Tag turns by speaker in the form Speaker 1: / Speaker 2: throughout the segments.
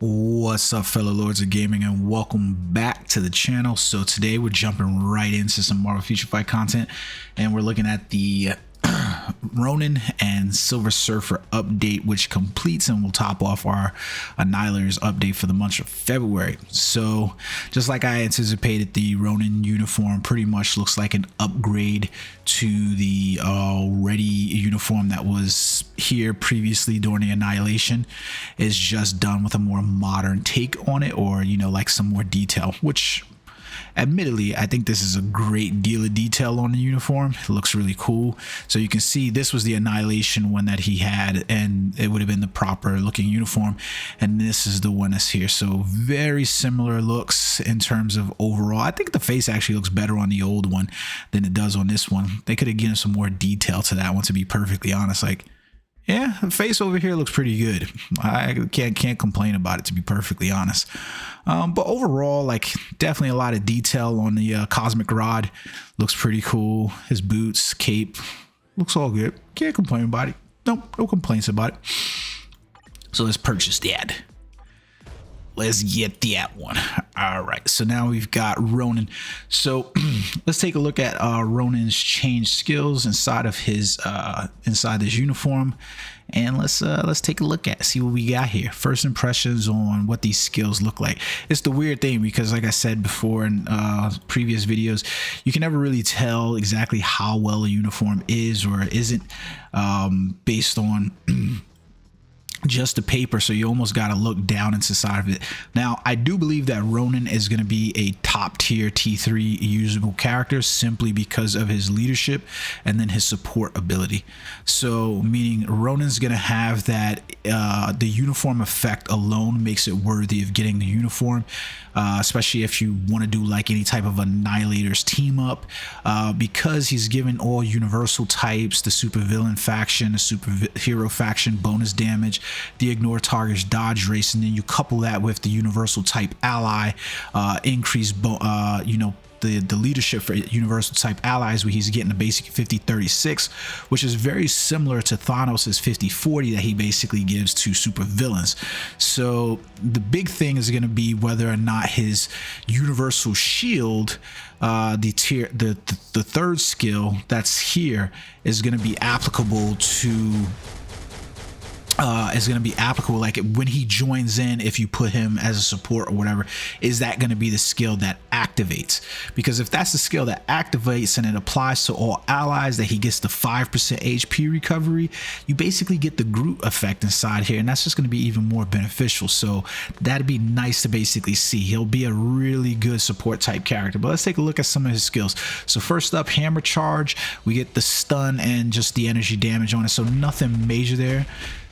Speaker 1: What's up, fellow lords of gaming, and welcome back to the channel. So today we're jumping right into some Marvel Future Fight content, and we're looking at the Ronan and Silver Surfer update, which completes and will top off our Annihilators update for the month of February. So just like I anticipated, the Ronan uniform pretty much looks like an upgrade to the already uniform that was here previously during the Annihilation. Is just done with a more modern take on it, or like some more detail, which admittedly, I think this is a great deal of detail on the uniform. It looks really cool. So you can see this was the Annihilation one that he had, and it would have been the proper looking uniform. And this is the one that's here. So very similar looks in terms of overall. I think the face actually looks better on the old one than it does on this one. They could have given some more detail to that one, to be perfectly honest. Like, yeah, the face over here looks pretty good. I can't complain about it, to be perfectly honest. But overall, like, definitely a lot of detail on the cosmic rod. Looks pretty cool. His boots, cape, looks all good. Can't complain about it. No complaints about it. So let's purchase that. Let's get that one. All right, so now we've got Ronan. So let's take a look at Ronan's changed skills inside of his inside this uniform, and let's take a look at see what we got here. First impressions on what these skills look like. It's the weird thing because, like I said before in previous videos, you can never really tell exactly how well a uniform is or isn't based on just the paper, so you almost got to look down inside of it. Now, I do believe that Ronan is going to be a top tier T3 usable character simply because of his leadership and then his support ability. So meaning Ronan's going to have that the uniform effect alone makes it worthy of getting the uniform, especially if you want to do like any type of Annihilators team up, because he's given all universal types, the supervillain faction, the superhero faction bonus damage, the ignore target's dodge race, and then you couple that with the universal type ally increase the leadership for universal type allies, where he's getting a basic 50-36, which is very similar to Thanos' 50-40 that he basically gives to super villains. So the big thing is going to be whether or not his universal shield, the third skill that's here, is going to be applicable to like when he joins in. If you put him as a support or whatever, is that going to be the skill that activates? Because if that's the skill that activates and it applies to all allies, that he gets the 5% HP recovery, you basically get the Groot effect inside here, and that's just going to be even more beneficial. So that'd be nice to basically see. He'll be a really good support type character. But let's take a look at some of his skills. So first up, hammer charge, we get the stun and just the energy damage on it, so nothing major there.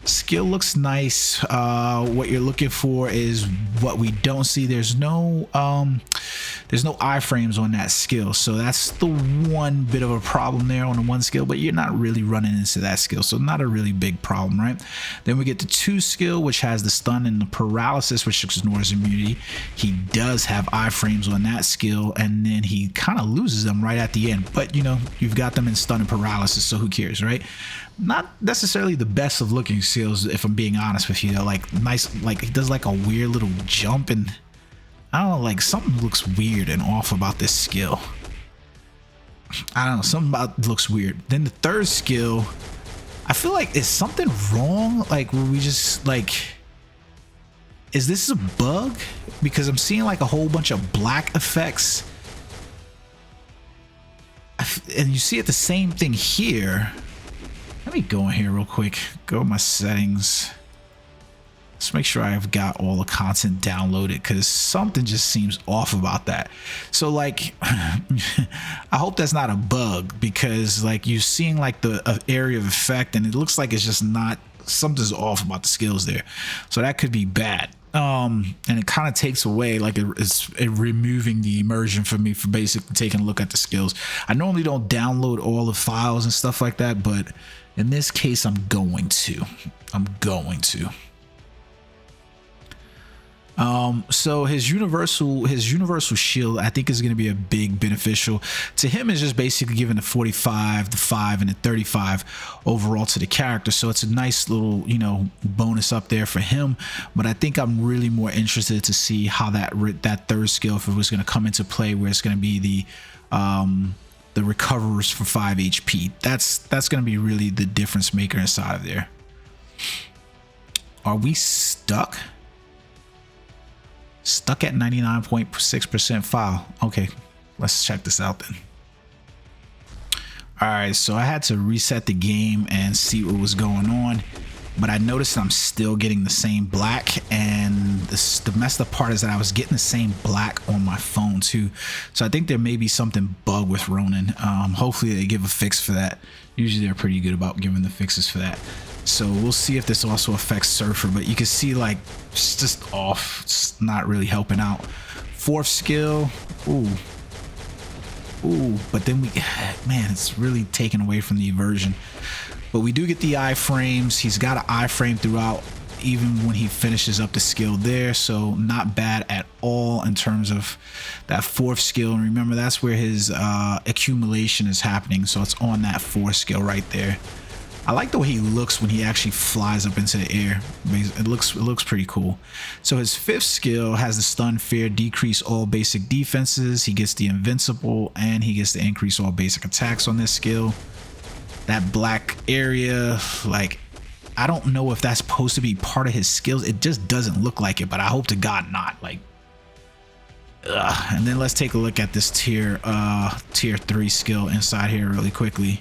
Speaker 1: Skill looks nice. What you're looking for is what we don't see. There's no iframes on that skill, so that's the one bit of a problem there on the one skill, but you're not really running into that skill, so not a really big problem, right? Then we get the 2 skill, which has the stun and the paralysis, which ignores immunity. He does have iframes on that skill, and then he kind of loses them right at the end, but you've got them in stun and paralysis, so who cares, right? Not necessarily the best of looking skills, if I'm being honest with you. Like nice, like he does like a weird little jump, and I don't know, like something looks weird and off about this skill. I don't know, something about it looks weird. Then the third skill, I feel like is something wrong. Like we just like, is this a bug? Because I'm seeing like a whole bunch of black effects, and you see it the same thing here. Let me go in here real quick, go to my settings. Let's make sure I've got all the content downloaded, because something just seems off about that. So like, I hope that's not a bug, because like you're seeing like the area of effect, and it looks like it's just not, something's off about the skills there. So that could be bad. And it kind of takes away, like it's removing the immersion for me for basically taking a look at the skills. I normally don't download all the files and stuff like that, but in this case, I'm going to. So his universal shield, I think, is going to be a big beneficial to him. Is just basically giving the 45, the 5, and the 35 overall to the character. So it's a nice little, you know, bonus up there for him. But I think I'm really more interested to see how that third skill, if it was going to come into play, where it's going to be the recoverers for 5 HP. That's going to be really the difference maker inside of there. Are we stuck? Stuck at 99.6% file. Okay, let's check this out then. All right, so I had to reset the game and see what was going on, but I noticed I'm still getting the same black, and the messed up part is that I was getting the same black on my phone too. So I think there may be something bug with Ronan. Hopefully they give a fix for that. Usually they're pretty good about giving the fixes for that. So we'll see if this also affects Surfer, but you can see like it's just off. It's not really helping out. Fourth skill, ooh, but then man, it's really taken away from the inversion. But we do get the iframes. He's got an iframe throughout, even when he finishes up the skill there. So not bad at all in terms of that fourth skill. And remember, that's where his accumulation is happening. So it's on that fourth skill right there. I like the way he looks when he actually flies up into the air. It looks pretty cool. So his fifth skill has the stun, fear, decrease all basic defenses. He gets the invincible, and he gets the increase all basic attacks on this skill. That black area, like, I don't know if that's supposed to be part of his skills. It just doesn't look like it, but I hope to God not. Like, and then let's take a look at this tier 3 skill inside here really quickly.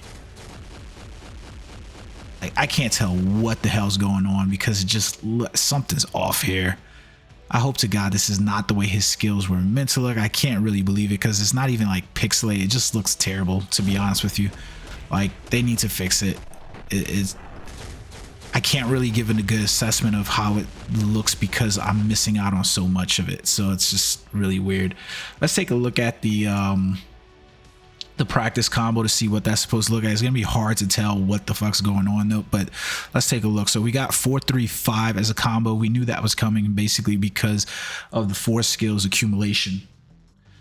Speaker 1: I can't tell what the hell's going on because it just something's off here. I hope to God this is not the way his skills were meant to look. I can't really believe it because it's not even like pixelated. It just looks terrible, to be honest with you. Like, they need to fix it. I can't really give it a good assessment of how it looks because I'm missing out on so much of it. So it's just really weird. Let's take a look at the practice combo to see what that's supposed to look like. It's gonna be hard to tell what the fuck's going on though, but let's take a look. So we got 4-3-5 as a combo. We knew that was coming basically because of the 4 skills accumulation.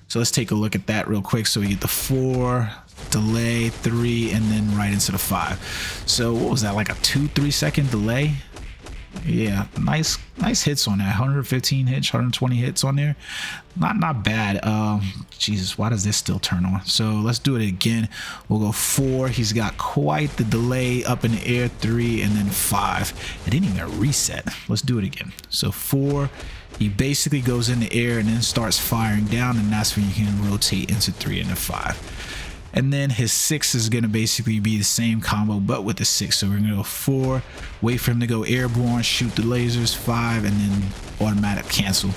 Speaker 1: So let's take a look at that real quick. So we get the 4, delay, 3, and then right into the 5. So what was that, like a 2-3 second delay? Yeah, nice hits on that. 115 hits, 120 hits on there. Not bad. Jesus, why does this still turn on? So let's do it again. We'll go 4. He's got quite the delay up in the air. 3 and then 5. It didn't even reset. Let's do it again. So 4. He basically goes in the air and then starts firing down, and that's when you can rotate into 3 and then 5. And then his 6 is going to basically be the same combo, but with the 6. So we're going to go 4, wait for him to go airborne, shoot the lasers, 5, and then automatic cancel.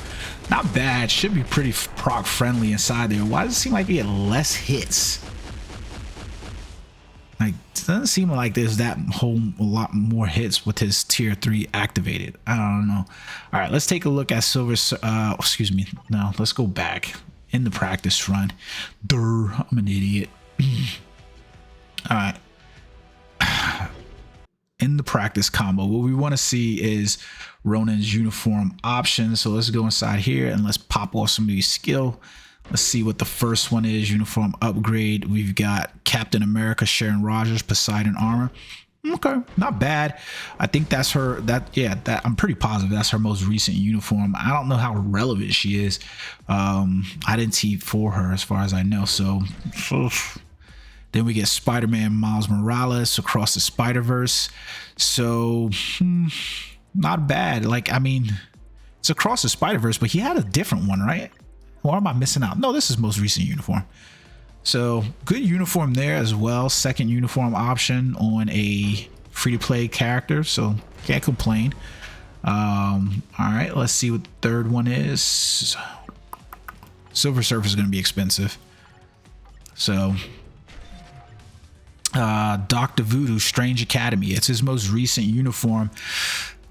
Speaker 1: Not bad. Should be pretty proc friendly inside there. Why does it seem like we get less hits? Like, it doesn't seem like there's a lot more hits with his tier 3 activated. I don't know. All right, let's take a look at Silver. Excuse me. No, let's go back in the practice run. I'm an idiot. All right. In the practice combo, what we want to see is Ronan's uniform options. So let's go inside here and let's pop off some of these skill. Let's see what the first one is. Uniform upgrade. We've got Captain America, Sharon Rogers, Poseidon armor. Okay, not bad. I think that's her. I'm pretty positive that's her most recent uniform. I don't know how relevant she is. I didn't see for her as far as I know. So then we get Spider-Man Miles Morales across the Spider-Verse. So not bad. Like, I mean, it's across the Spider-Verse, but he had a different one, right? Or am I missing out? No, this is most recent uniform. So good uniform there as well. Second uniform option on a free-to-play character, so can't complain. All right, let's see what the third one is. Silver Surfer is going to be expensive. So Dr. Voodoo, Strange Academy. It's his most recent uniform.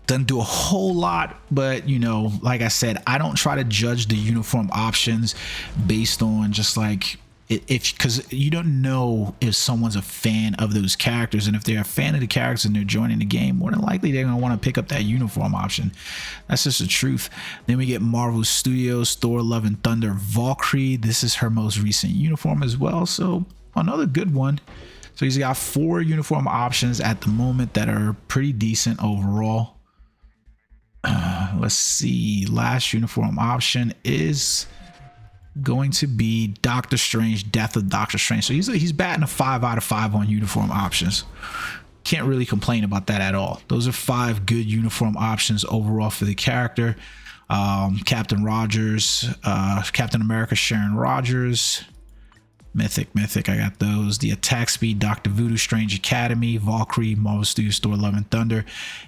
Speaker 1: Doesn't do a whole lot, but you know, like I said, I don't try to judge the uniform options based on just like because you don't know if someone's a fan of those characters, and if they're a fan of the characters and they're joining the game, more than likely they're going to want to pick up that uniform option. That's just the truth. Then we get Marvel Studios Thor Love and Thunder Valkyrie. This is her most recent uniform as well, so another good one. So he's got 4 uniform options at the moment that are pretty decent overall. Let's see, last uniform option is going to be Doctor Strange, Death of Doctor Strange. So he's batting a 5 out of 5 on uniform options. Can't really complain about that at all. Those are 5 good uniform options overall for the character. Captain Rogers, Captain America Sharon Rogers, Mythic, I got those. The Attack Speed, Dr. Voodoo, Strange Academy, Valkyrie, Marvel Studios, Thor Love and Thunder,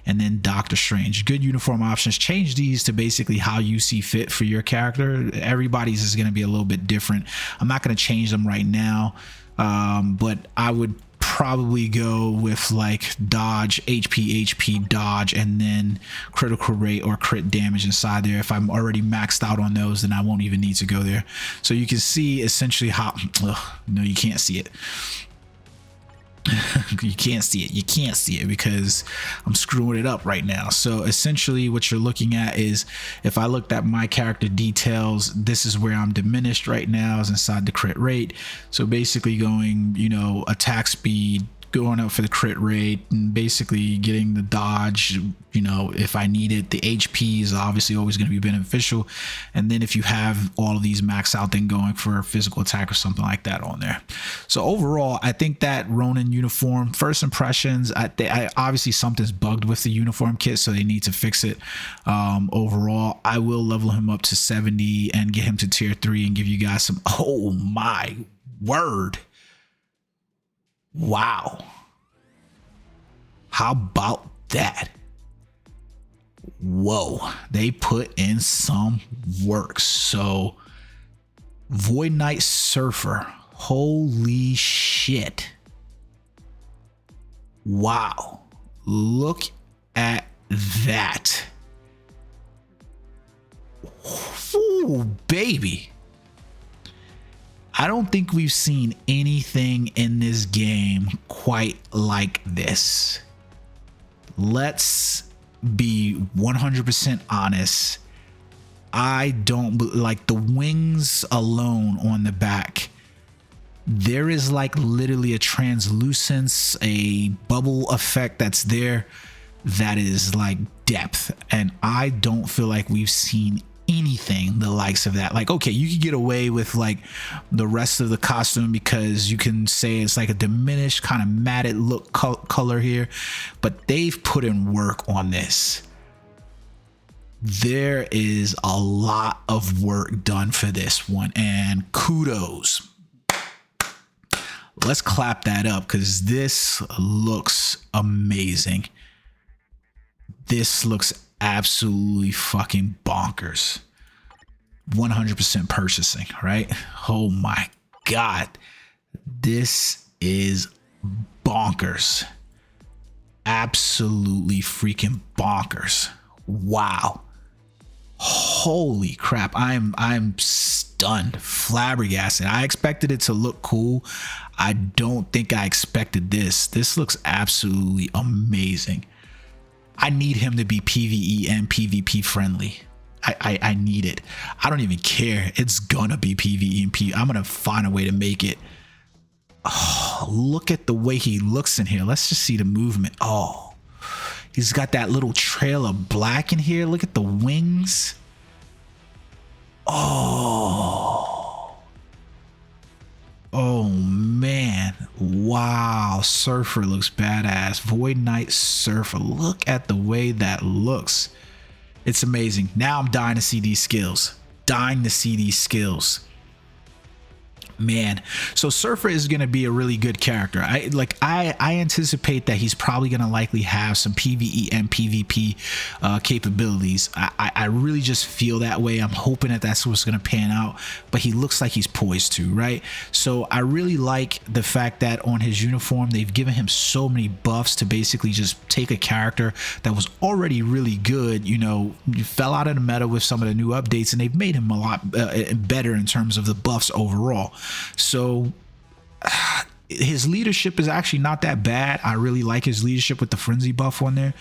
Speaker 1: and then Doctor Strange. Good uniform options. Change these to basically how you see fit for your character. Everybody's is going to be a little bit different. I'm not going to change them right now, but I would probably go with like dodge, HP, dodge, and then critical rate or crit damage inside there. If I'm already maxed out on those, then I won't even need to go there. So you can see essentially how, no, you can't see it. You can't see it because I'm screwing it up right now. So essentially what you're looking at is, if I looked at my character details, this is where I'm diminished right now, is inside the crit rate. So basically going, you know, attack speed, going up for the crit rate, and basically getting the dodge, you know, if I need it. The HP is obviously always going to be beneficial, and then if you have all of these maxed out, then going for a physical attack or something like that on there. So overall, I think that Ronan uniform, first impressions, I obviously something's bugged with the uniform kit, so they need to fix it. Overall, I will level him up to 70 and get him to tier 3 and give you guys some, oh my word, wow, how about that? Whoa, they put in some work. So Void Knight Surfer, holy shit, wow, look at that. Ooh, baby, I don't think we've seen anything in this game quite like this. Let's be 100% honest. I don't like the wings alone on the back. There is like literally a translucence, a bubble effect that's there that is like depth. And I don't feel like we've seen anything the likes of that. Like, okay, you could get away with like the rest of the costume because you can say it's like a diminished kind of matted look color here, but they've put in work on this. There is a lot of work done for this one, and kudos. Let's clap that up because this looks amazing. This looks absolutely fucking bonkers. 100% purchasing, right? Oh my god, this is bonkers. Absolutely freaking bonkers. Wow, holy crap, I'm stunned, flabbergasted. I expected it to look cool. I don't think I expected this looks absolutely amazing. I need him to be PvE and PvP friendly. I need it. I don't even care. It's gonna be PvE and PvP. I'm gonna find a way to make it. Oh, look at the way he looks in here. Let's just see the movement. Oh, he's got that little trail of black in here. Look at the wings. Oh man, wow, Surfer looks badass. Void Knight Surfer, look at the way that looks. It's amazing. Now I'm dying to see these skills. Man, so Surfer is going to be a really good character. I anticipate that he's probably going to likely have some PvE and PvP capabilities. I really just feel that way. I'm hoping that that's what's going to pan out, but he looks like he's poised to, right? So I really like the fact that on his uniform they've given him so many buffs to basically just take a character that was already really good, you know, fell out of the meta with some of the new updates, and they've made him a lot better in terms of the buffs overall. So his leadership is actually not that bad. I really like his leadership with the frenzy buff on there.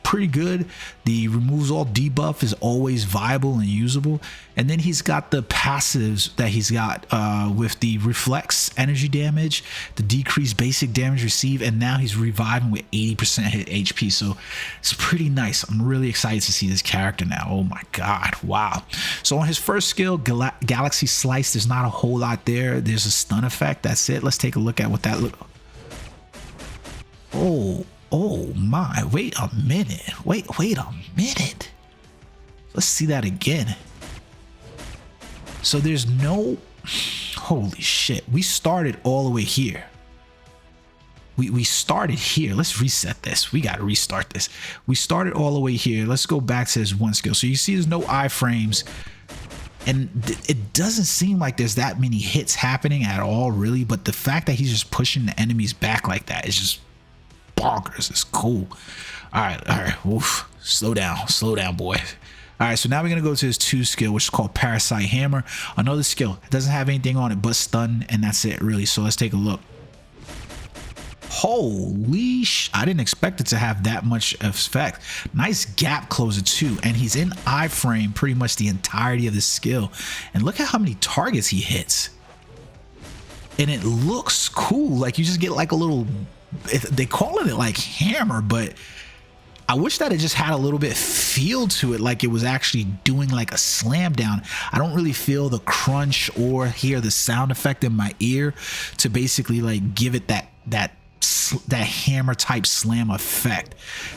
Speaker 1: Pretty good. The removes all debuff is always viable and usable. And then he's got the passives that he's got with the reflex energy damage, the decreased basic damage received, and now he's reviving with 80% hit HP. So it's pretty nice. I'm really excited to see this character now. Oh my god, wow. So on his first skill, Galaxy Slice, there's not a whole lot there. There's a stun effect, that's it. Let's take a look at what that looks. Oh my, wait a minute. Wait a minute. Let's see that again. So there's no, holy shit. We started all the way here. We started here. Let's reset this. We got to restart this. We started all the way here. Let's go back to this one skill. So you see there's no iframes. And it doesn't seem like there's that many hits happening at all, really. But the fact that he's just pushing the enemies back like that is just bonkers. It's cool. All right. Oof. Slow down, boy. All right, so now we're gonna go to his 2 skill, which is called Parasite Hammer. Another skill. It doesn't have anything on it but stun, and that's it, really. So let's take a look. Holy sh! I didn't expect it to have that much effect. Nice gap closer too, and he's in iframe pretty much the entirety of the skill. And look at how many targets he hits. And it looks cool. Like you just get like a little. They call it like hammer, but I wish that it just had a little bit feel to it, like it was actually doing like a slam down. I don't really feel the crunch or hear the sound effect in my ear to basically like give it that hammer type slam effect.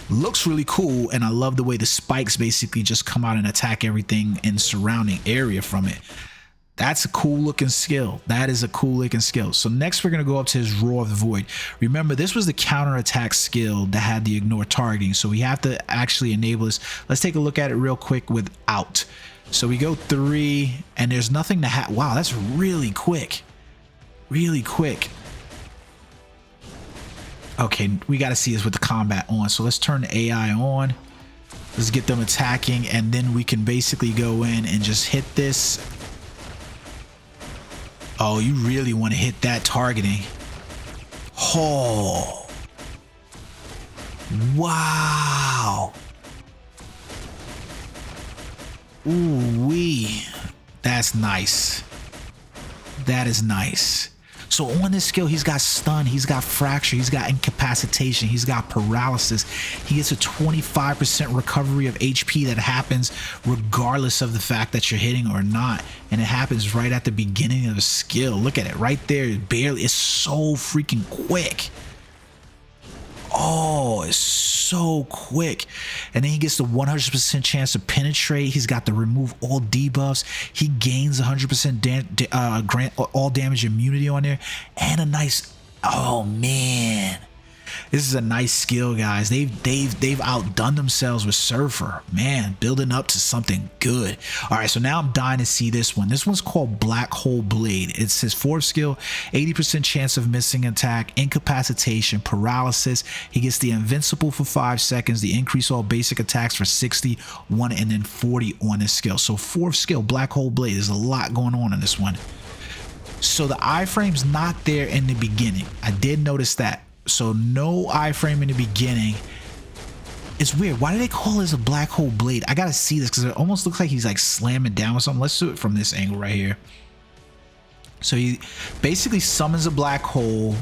Speaker 1: Looks really cool, and I love the way the spikes basically just come out and attack everything in surrounding area from it. That's a cool looking skill. That is a cool looking skill. So next we're going to go up to his Roar of the Void. Remember, this was the counterattack skill that had the ignore targeting. So we have to actually enable this. Let's take a look at it real quick without. So we go 3 and there's nothing to have. Wow, that's really quick. Really quick. Okay, we got to see this with the combat on. So let's turn the AI on. Let's get them attacking, and then we can basically go in and just hit this. Oh, you really want to hit that targeting. Oh. Wow. Ooh-wee. That's nice. That is nice. So on this skill, he's got stun, he's got fracture, he's got incapacitation, he's got paralysis. He gets a 25% recovery of HP that happens regardless of the fact that you're hitting or not. And it happens right at the beginning of the skill. Look at it right there. It's so freaking quick. Oh, it's so quick. And then he gets the 100% chance to penetrate. He's got the remove all debuffs. He gains 100% grant all damage immunity on there, and a nice. Oh man, this is a nice skill, guys. They've outdone themselves with Surfer, man, building up to something good. All right, so now I'm dying to see this one. This one's called Black Hole Blade. It's his 4th skill, 80% chance of missing attack, incapacitation, paralysis. He gets the invincible for 5 seconds, the increase all basic attacks for 60, 1, and then 40 on this skill. So 4th skill, Black Hole Blade. There's a lot going on in this one. So the iframe's not there in the beginning. I did notice that. So no iframe in the beginning. It's weird. Why do they call this a black hole blade? I gotta see this because it almost looks like he's like slamming down with something. Let's do it from this angle right here. So he basically summons a black hole.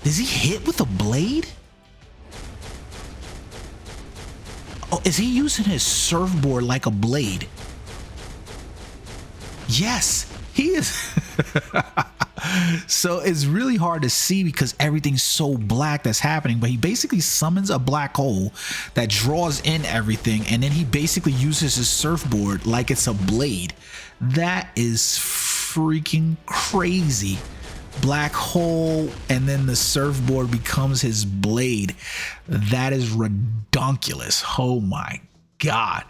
Speaker 1: Does he hit with a blade? Oh, is he using his surfboard like a blade? Yes, he is. So it's really hard to see because everything's so black that's happening, but he basically summons a black hole that draws in everything, and then he basically uses his surfboard like it's a blade. That is freaking crazy. Black hole, and then the surfboard becomes his blade. That is redonkulous. Oh my god.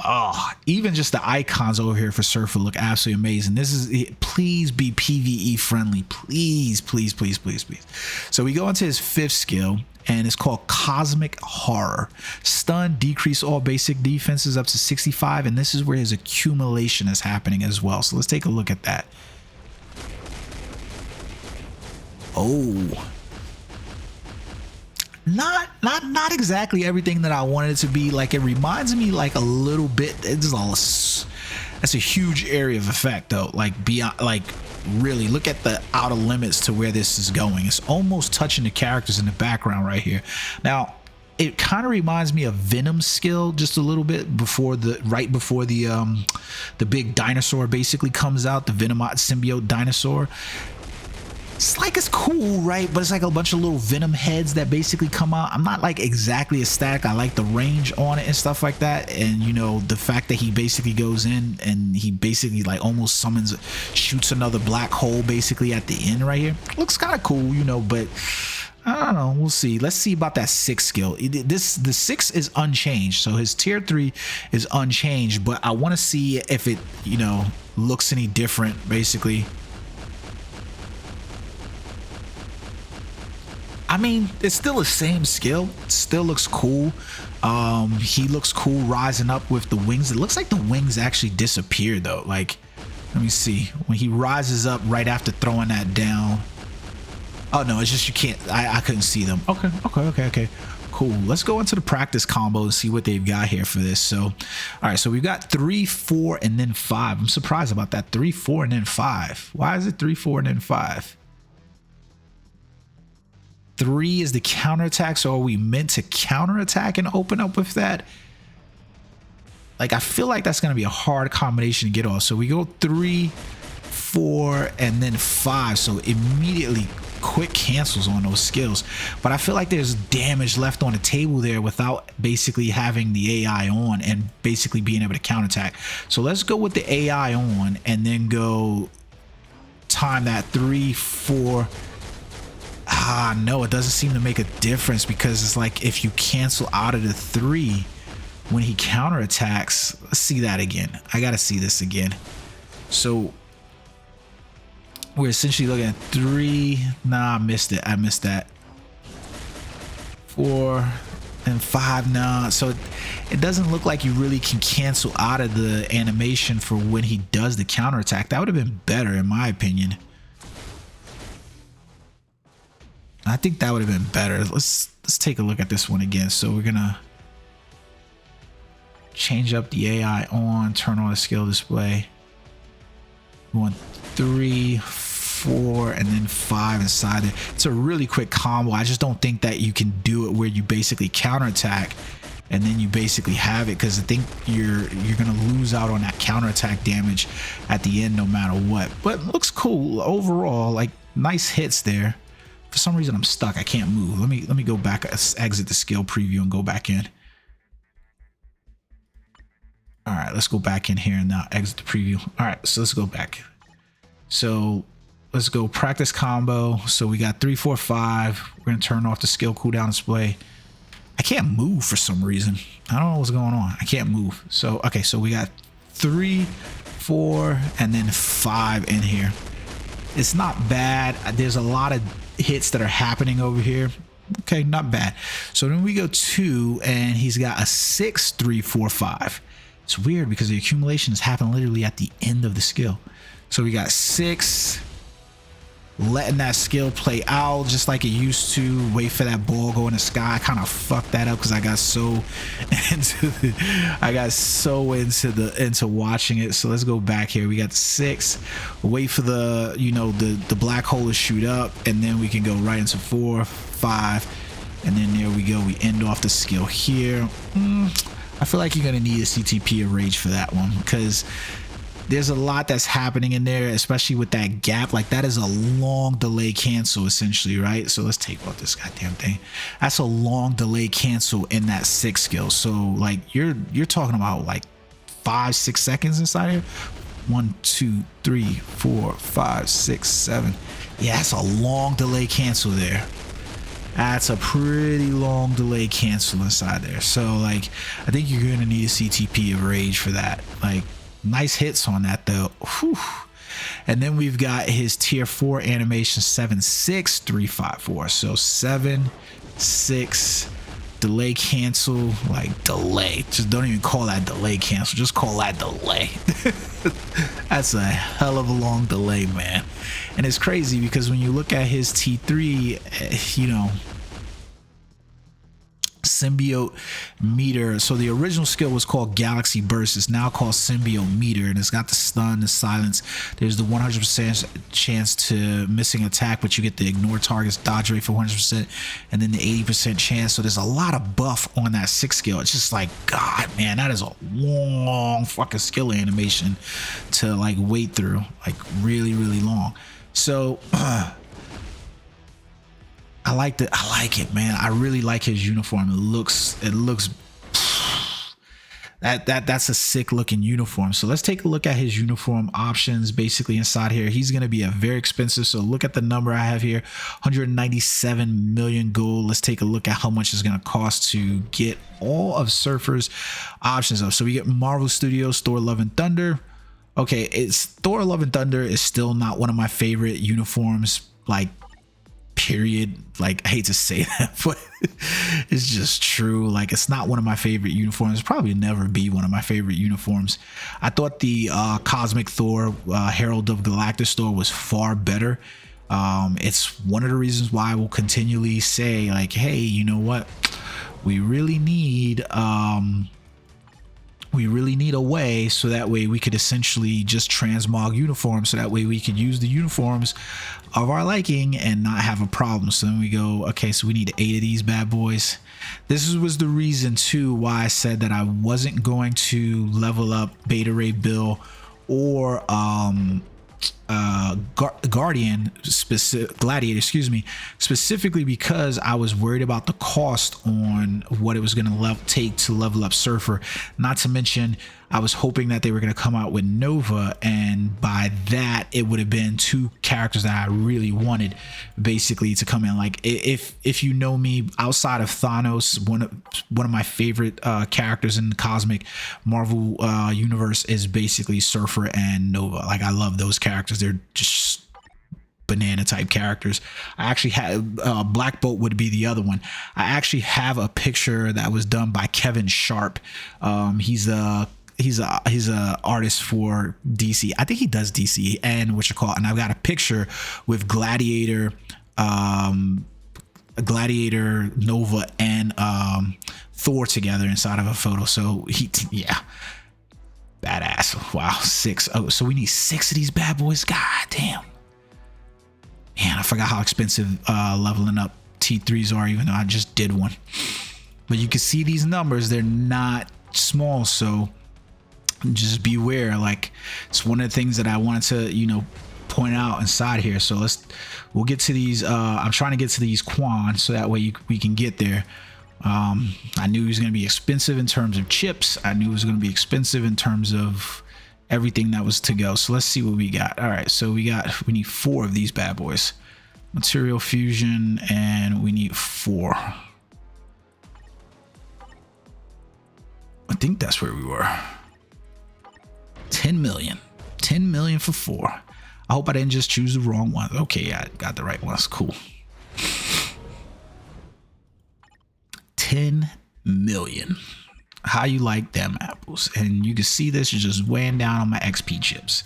Speaker 1: Oh, even just the icons over here for Surfer look absolutely amazing. This is, please be PvE friendly. Please, please, please, please, please. So we go into his 5th skill, and it's called Cosmic Horror. Stun, decrease all basic defenses up to 65, and this is where his accumulation is happening as well. So let's take a look at that. Oh, not exactly everything that I wanted it to be. Like, it reminds me like a little bit. It's all, that's a huge area of effect though. Like, beyond, like, really look at the outer limits to where this is going. It's almost touching the characters in the background right here. Now, it kind of reminds me of Venom's skill just a little bit before right before the big dinosaur basically comes out, the Venomite symbiote dinosaur. It's like, it's cool, right? But it's like a bunch of little Venom heads that basically come out. I'm not like exactly ecstatic. I like the range on it and stuff like that. And, you know, the fact that he basically goes in and he basically like almost summons, shoots another black hole basically at the end right here. Looks kind of cool, you know, but I don't know. We'll see. Let's see about that 6 skill. The 6 is unchanged. So his tier 3 is unchanged, but I want to see if it, you know, looks any different basically. I mean, it's still the same skill. It still looks cool. He looks cool rising up with the wings. It looks like the wings actually disappeared though. Like, let me see. When he rises up right after throwing that down. Oh no, it's just you can't. I couldn't see them. Okay. Cool. Let's go into the practice combo and see what they've got here for this. So, all right. So we've got 3, 4, and then 5. I'm surprised about that. 3, 4, and then 5. Why is it 3, 4, and then 5? 3 is the counterattack, so are we meant to counterattack and open up with that? Like, I feel like that's going to be a hard combination to get off. So we go 3, 4, and then 5. So immediately quick cancels on those skills. But I feel like there's damage left on the table there without basically having the AI on and basically being able to counterattack. So let's go with the AI on and then go time that 3, 4. No, it doesn't seem to make a difference because it's like if you cancel out of the 3 when he counterattacks. Let's see that again. I gotta see this again. So we're essentially looking at 3. Nah, I missed it. I missed that. 4 and 5. Nah, so it doesn't look like you really can cancel out of the animation for when he does the counterattack. That would have been better in my opinion. I think that would have been better. Let's take a look at this one again. So we're gonna change up the AI on, turn on the skill display. We want 3, 4, and then 5 inside it. It's a really quick combo. I just don't think that you can do it where you basically counterattack and then you basically have it, because I think you're gonna lose out on that counterattack damage at the end no matter what. But it looks cool overall. Like, nice hits there. For some reason I'm stuck. I can't move. Let me go back, exit the skill preview and go back in. All right, let's go back in here and now exit the preview. All right, so let's go back. So let's go practice combo. So we got 3, 4, 5. We're gonna turn off the skill cooldown display. I can't move for some reason. I don't know what's going on. I can't move. So okay, so we got 3, 4, and then 5 in here. It's not bad. There's a lot of hits that are happening over here. Okay, not bad. So then we go 2 and he's got a 6, 3, 4, 5. It's weird because the accumulations happen literally at the end of the skill. So we got 6, letting that skill play out just like it used to. Wait for that ball go in the sky. I kind of fucked that up because I got so into watching it. So let's go back here. We got 6. Wait for the, you know, the black hole to shoot up, and then we can go right into 4, 5, and then there we go. We end off the skill here. I feel like you're gonna need a CTP of rage for that one because there's a lot that's happening in there, especially with that gap. Like, that is a long delay cancel essentially, right? So let's take out this goddamn thing. That's a long delay cancel in that 6 skill. So like you're talking about like 5, 6 seconds inside here. 1, 2, 3, 4, 5, 6, 7. Yeah, that's a long delay cancel there. That's a pretty long delay cancel inside there. So like, I think you're gonna need a CTP of rage for that. Like, nice hits on that though. Whew. And then we've got his tier 4 animation 7, 6, 3, 5, 4. So 7, 6, delay cancel, like delay. Just don't even call that delay cancel. Just call that delay. That's a hell of a long delay, man. And it's crazy because when you look at his T3, you know, symbiote meter. So the original skill was called Galaxy Burst. It's now called symbiote meter, and it's got the stun, the silence. There's the 100% chance to missing attack, but you get the ignore targets dodge rate for 100%, and then the 80% chance. So there's a lot of buff on that 6 skill. It's just like, God, man, that is a long fucking skill animation to like wait through, like really long. So I like it, man. I really like his uniform. It looks that's a sick looking uniform. So let's take a look at his uniform options. Basically inside here, he's going to be a very expensive. So look at the number I have here, 197 million gold. Let's take a look at how much it's going to cost to get all of Surfer's options up. So we get Marvel Studios, Thor Love and Thunder. Okay, it's Thor Love and Thunder is still not one of my favorite uniforms, like, period. Like, I hate to say that, but it's just true. Like, it's not one of my favorite uniforms. Probably never be one of my favorite uniforms. I thought the Cosmic Thor, Herald of Galactus Thor was far better. It's one of the reasons why I will continually say, like, hey, you know what, we really need a way so that way we could essentially just transmog uniforms, so that way we could use the uniforms of our liking and not have a problem. So then we go, okay, so we need 8 of these bad boys. This was the reason too why I said that I wasn't going to level up Beta Ray Bill or Gladiator, excuse me, specifically because I was worried about the cost on what it was going to take to level up Surfer. Not to mention, I was hoping that they were going to come out with Nova, and by that it would have been 2 characters that I really wanted basically to come in. Like, if you know me, outside of Thanos, one of my favorite characters in the cosmic Marvel universe is basically Surfer and Nova. Like, I love those characters. They're just banana type characters. I actually have Black Bolt would be the other one. I actually have a picture that was done by Kevin Sharp. He's a artist for DC. I think he does DC and and I've got a picture with Gladiator, Nova, and Thor together inside of a photo. So yeah, badass. Wow, 6. Oh, so we need 6 of these bad boys. God damn. Man, I forgot how expensive leveling up T3s are, even though I just did one. But you can see these numbers, they're not small, so just beware. Like, it's one of the things that I wanted to, you know, point out inside here. So we'll get to these. I'm trying to get to these Quan so that way we can get there. I knew it was going to be expensive in terms of chips. I knew it was going to be expensive in terms of everything that was to go. So let's see what we got. All right, so we need 4 of these bad boys. Material fusion, and we need 4. I think that's where we were. 10 million for 4. I hope I didn't just choose the wrong ones. Okay, yeah, I got the right ones. Cool. 10 million. How you like them apples? And you can see this is just weighing down on my XP chips.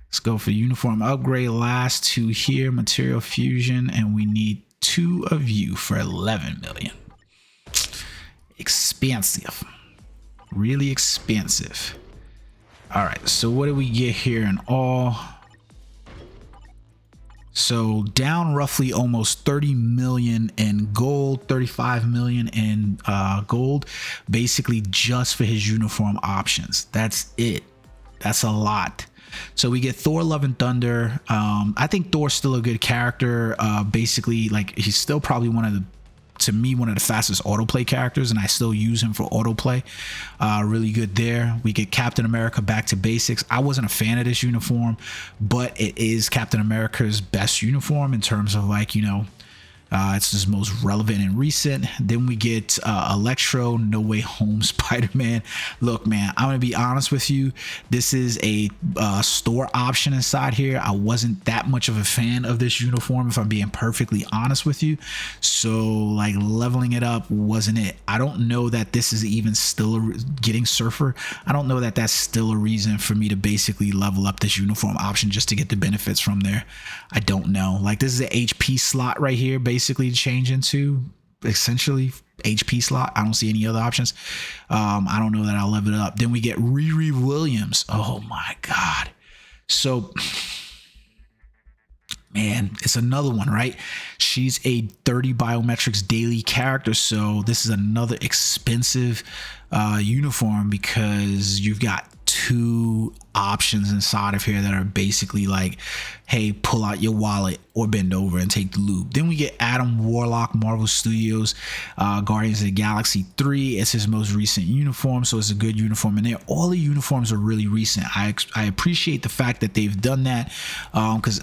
Speaker 1: Let's go for uniform upgrade. Last 2 here, material fusion, and we need 2 of you for 11 million. Expensive. Really expensive. All right, so what do we get here in all? So down roughly almost 30 million in gold, 35 million in gold, basically just for his uniform options. That's it. That's a lot. So we get Thor Love and Thunder. I think Thor's still a good character. Basically, like, he's still probably one of the fastest autoplay characters, and I still use him for autoplay. Really good there. We get Captain America back to basics. I wasn't a fan of this uniform, but it is Captain America's best uniform in terms of, like, you know, It's his most relevant and recent. Then we get Electro, No Way Home, Spider-Man. Look, man, I'm gonna be honest with you. This is a store option inside here. I wasn't that much of a fan of this uniform, if I'm being perfectly honest with you. So like leveling it up wasn't it. I don't know that this is even still getting Surfer. I don't know that that's still a reason for me to basically level up this uniform option just to get the benefits from there. I don't know. Like, this is an HP slot right here, basically to change into, essentially HP slot. I don't see any other options. I don't know that I'll level it up. Then we get Riri Williams. Oh my God. So, man, it's another one, right? She's a 30 biometrics daily character, so this is another expensive uniform, because you've got two options inside of here that are basically like, hey, pull out your wallet or bend over and take the loop. Then we get Adam Warlock, Marvel Studios, Guardians of the Galaxy 3. It's his most recent uniform, so it's a good uniform in there. All the uniforms are really recent. I appreciate the fact that they've done that, because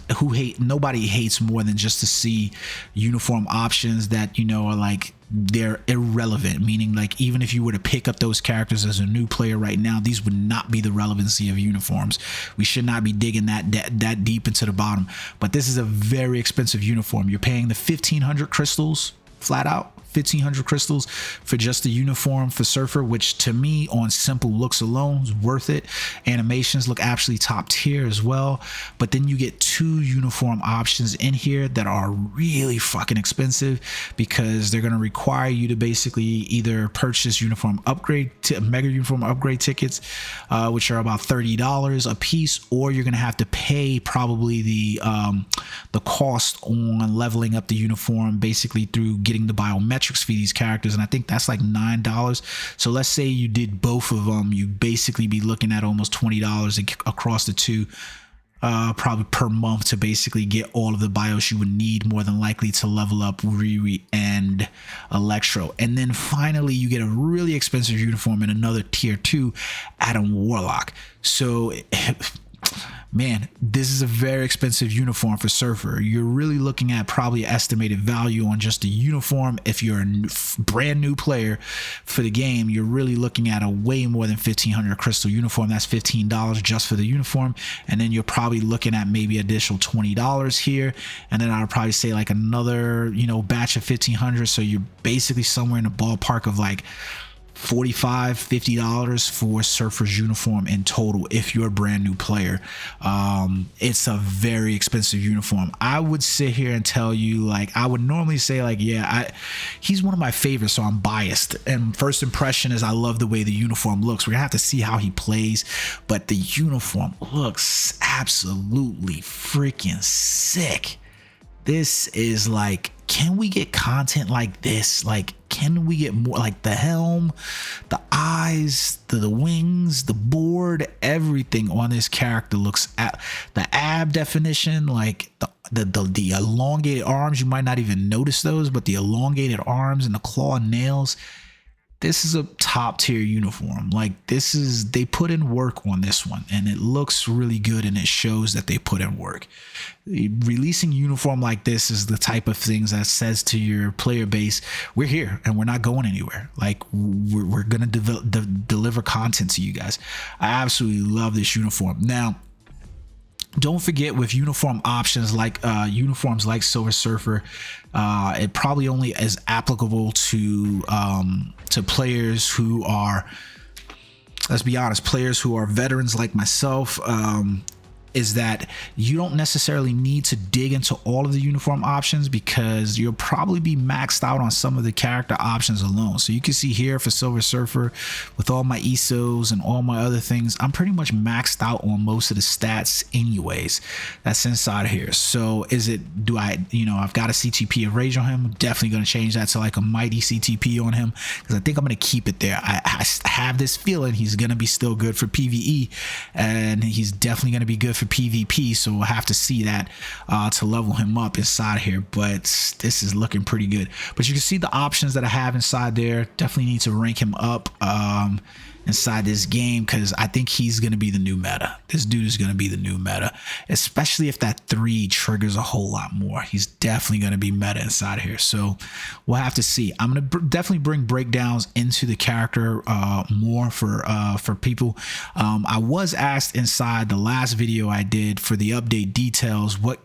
Speaker 1: nobody hates more than just to see uniform options that, you know, are like, they're irrelevant, meaning like even if you were to pick up those characters as a new player right now, these would not be the relevancy of uniforms. We should not be digging that deep into the bottom. But this is a very expensive uniform. You're paying the 1,500 crystals flat out. 1,500 crystals for just the uniform for Surfer, which to me on simple looks alone is worth it. Animations look absolutely top tier as well, but then you get two uniform options in here that are really fucking expensive, because they're going to require you to basically either purchase uniform upgrade mega uniform upgrade tickets, which are about $30 a piece, or you're going to have to pay probably the cost on leveling up the uniform basically through getting the biometrics for these characters, and I think that's like $9. So let's say you did both of them, you basically be looking at almost $20 across the two, probably per month, to basically get all of the bios you would need more than likely to level up Riri and Electro. And then finally you get a really expensive uniform in another tier 2, Adam Warlock. So man, this is a very expensive uniform for Surfer. You're really looking at probably estimated value on just the uniform. If you're a brand new player for the game, you're really looking at a way more than 1,500 crystal uniform. That's $15 just for the uniform. And then you're probably looking at maybe additional $20 here. And then I would probably say like another, you know, batch of 1,500. So you're basically somewhere in the ballpark of like $45-50 for Surfer's uniform in total if you're a brand new player. It's a very expensive uniform. I would sit here and tell you, like, I would normally say like, yeah, he's one of my favorites, so I'm biased, and first impression is I love the way the uniform looks. We're gonna have to see how he plays, but the uniform looks absolutely freaking sick. This is like, can we get content like this? Like, can we get more? Like the helm, the eyes, the wings, the board, everything on this character looks at the ab definition, like the elongated arms. You might not even notice those, but the elongated arms and the claw nails. This is a top tier uniform. Like, this is, they put in work on this one, and it looks really good, and it shows that they put in work. Releasing uniform like this is the type of things that says to your player base, we're here and we're not going anywhere. Like, we're gonna deliver content to you guys. I absolutely love this uniform. Now, don't forget, with uniform options like uniforms like Silver Surfer, it probably only is applicable to players who are, let's be honest, players who are veterans like myself. Is that you don't necessarily need to dig into all of the uniform options, because you'll probably be maxed out on some of the character options alone. So you can see here for Silver Surfer, with all my ESOs and all my other things, I'm pretty much maxed out on most of the stats anyways. That's inside here. So is it, do I, you know, I've got a CTP of Rage on him. I'm definitely going to change that to like a mighty CTP on him, because I think I'm going to keep it there. I have this feeling he's going to be still good for PvE, and he's definitely going to be good for PvP, so we'll have to see that to level him up inside here. But this is looking pretty good. But you can see the options that I have inside there. Definitely need to rank him up. inside this game, because I think he's going to be the new meta. This dude is going to be the new meta, especially if that 3 triggers a whole lot more. He's definitely going to be meta inside here. So we'll have to see. I'm going to definitely bring breakdowns into the character more for people. I was asked inside the last video I did for the update details what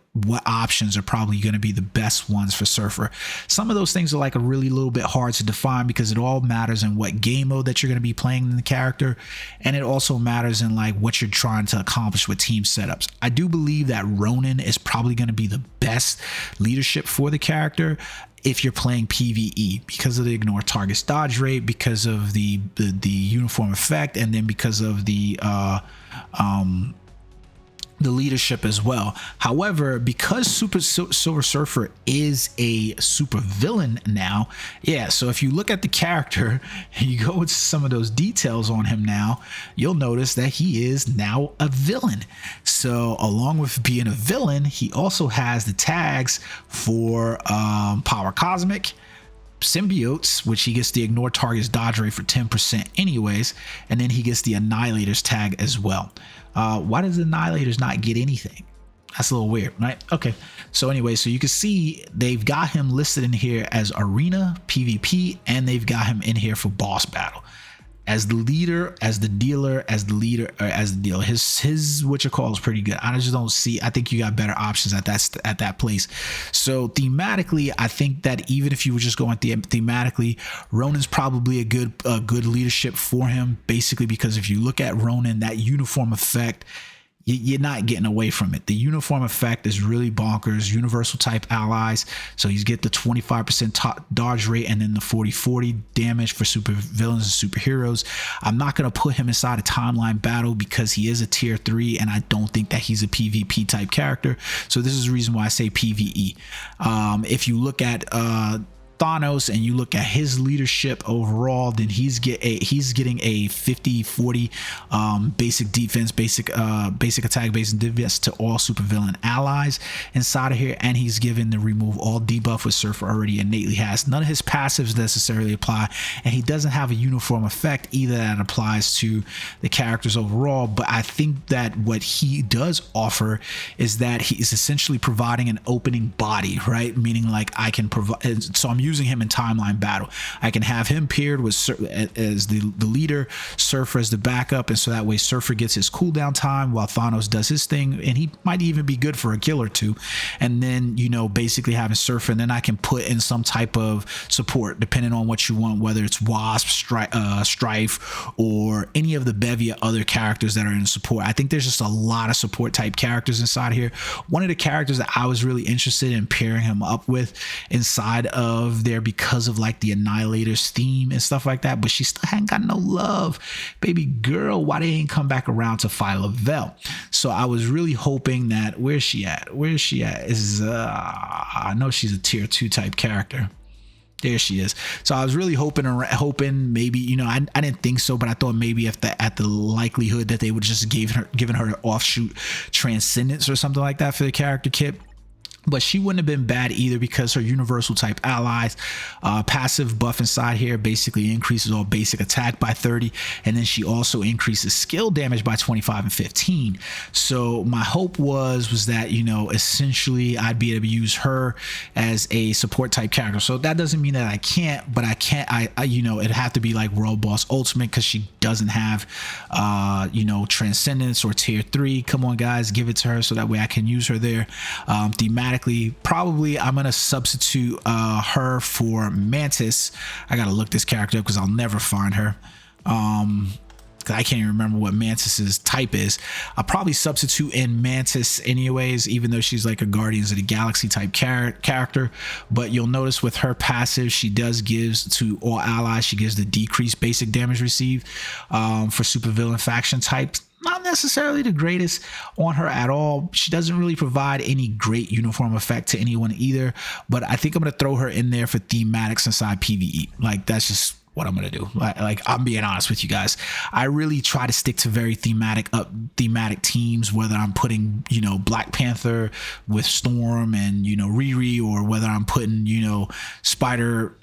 Speaker 1: options are probably going to be the best ones for Surfer. Some of those things are like a really little bit hard to define, because it all matters in what game mode that you're going to be playing in the character, and it also matters in like what you're trying to accomplish with team setups. I do believe that Ronan is probably going to be the best leadership for the character if you're playing PvE, because of the ignore targets dodge rate, because of the uniform effect, and then because of the leadership as well. However, because Silver Surfer is a super villain now, yeah, so if you look at the character and you go into some of those details on him now, you'll notice that he is now a villain. So along with being a villain, he also has the tags for Power Cosmic, Symbiotes, which he gets the ignore targets dodge rate for 10% anyways, and then he gets the Annihilators tag as well. Why does the Annihilators not get anything? That's a little weird, right? Okay, so anyway, so you can see they've got him listed in here as arena, PvP, and they've got him in here for boss battle. As the leader, as the dealer, as the leader, or as the dealer, his what you call is pretty good. I just don't see. I think you got better options at that place. So thematically, I think that even if you were just going thematically, Ronan's probably a good leadership for him. Basically, because if you look at Ronan, that uniform effect, you're not getting away from it. The uniform effect is really bonkers. Universal type allies, so he's get the 25% dodge rate and then the 40-40 damage for super villains and superheroes. I'm not going to put him inside a timeline battle because he is a tier 3 and I don't think that he's a PvP type character. So this is the reason why I say PvE. If you look at Thanos and you look at his leadership overall, then he's getting a 50-40 basic defense, basic attack, basic defense to all supervillain allies inside of here, and he's given the remove all debuff, which Surfer already innately has. None of his passives necessarily apply, and he doesn't have a uniform effect either that applies to the characters overall. But I think that what he does offer is that he is essentially providing an opening body, right? Meaning like I can provide, so I'm using him in timeline battle. I can have him paired with as the leader, Surfer as the backup, and so that way Surfer gets his cooldown time while Thanos does his thing, and he might even be good for a kill or two. And then, you know, basically having Surfer, and then I can put in some type of support depending on what you want, whether it's Wasp, Strife, or any of the bevy of other characters that are in support. I think there's just a lot of support type characters inside here. One of the characters that I was really interested in pairing him up with inside of there, because of like the Annihilators theme and stuff like that, but she still hadn't got no love. Baby girl, why they ain't come back around to Phyla-Vell? So I was really hoping that, where's she at? Is I know she's a tier 2 type character. There she is. So I was really hoping maybe, you know, I didn't think so, but I thought maybe if at the likelihood that they would just given her an offshoot Transcendence or something like that for the character kit. But she wouldn't have been bad either, because her universal type allies passive buff inside here basically increases all basic attack by 30, and then she also increases skill damage by 25 and 15. So my hope was that, you know, essentially I'd be able to use her as a support type character. So that doesn't mean that I can't, but I you know, it'd have to be like World Boss Ultimate, because she doesn't have you know, Transcendence or tier 3. Come on guys, give it to her so that way I can use her there. Thematically, probably I'm gonna substitute her for Mantis. I gotta look this character up because I'll never find her. I can't even remember what Mantis's type is. I'll probably substitute in Mantis anyways, even though she's like a Guardians of the Galaxy type character. But you'll notice with her passive, she does gives to all allies, she gives the decreased basic damage received for supervillain faction types. Not necessarily the greatest on her at all. She doesn't really provide any great uniform effect to anyone either, but I think I'm going to throw her in there for thematics inside PvE. Like, that's just what I'm gonna do. Like I'm being honest with you guys, I really try to stick to very thematic teams, whether I'm putting, you know, Black Panther with Storm and, you know, Riri, or whether I'm putting, you know, Spider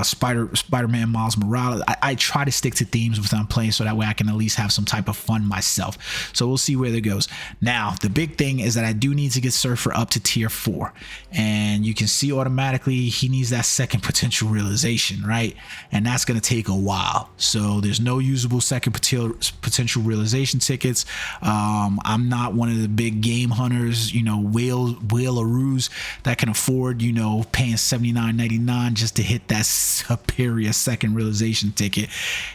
Speaker 1: Spider-Man Miles Morales. I try to stick to themes with I'm playing, so that way I can at least have some type of fun myself. So we'll see where that goes. Now the big thing is that I do need to get Surfer up to tier 4, and you can see automatically he needs that second potential realization, right? And that's going to take a while. So there's no usable second potential realization tickets. I'm not one of the big game hunters, you know, whale-aroos that can afford, you know, paying $79.99 just to hit that superior second realization ticket.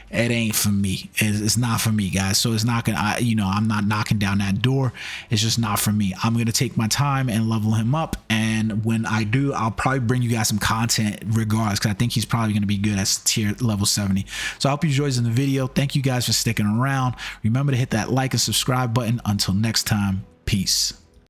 Speaker 1: It ain't for me. It's not for me, guys. So it's not gonna, you know, I'm not knocking down that door. It's just not for me. I'm gonna take my time and level him up, and when I do, I'll probably bring you guys some content regardless, because I think he's probably gonna be good at tier level 70. So I hope you enjoyed the video. Thank you guys for sticking around. Remember to hit that like and subscribe button. Until next time, peace.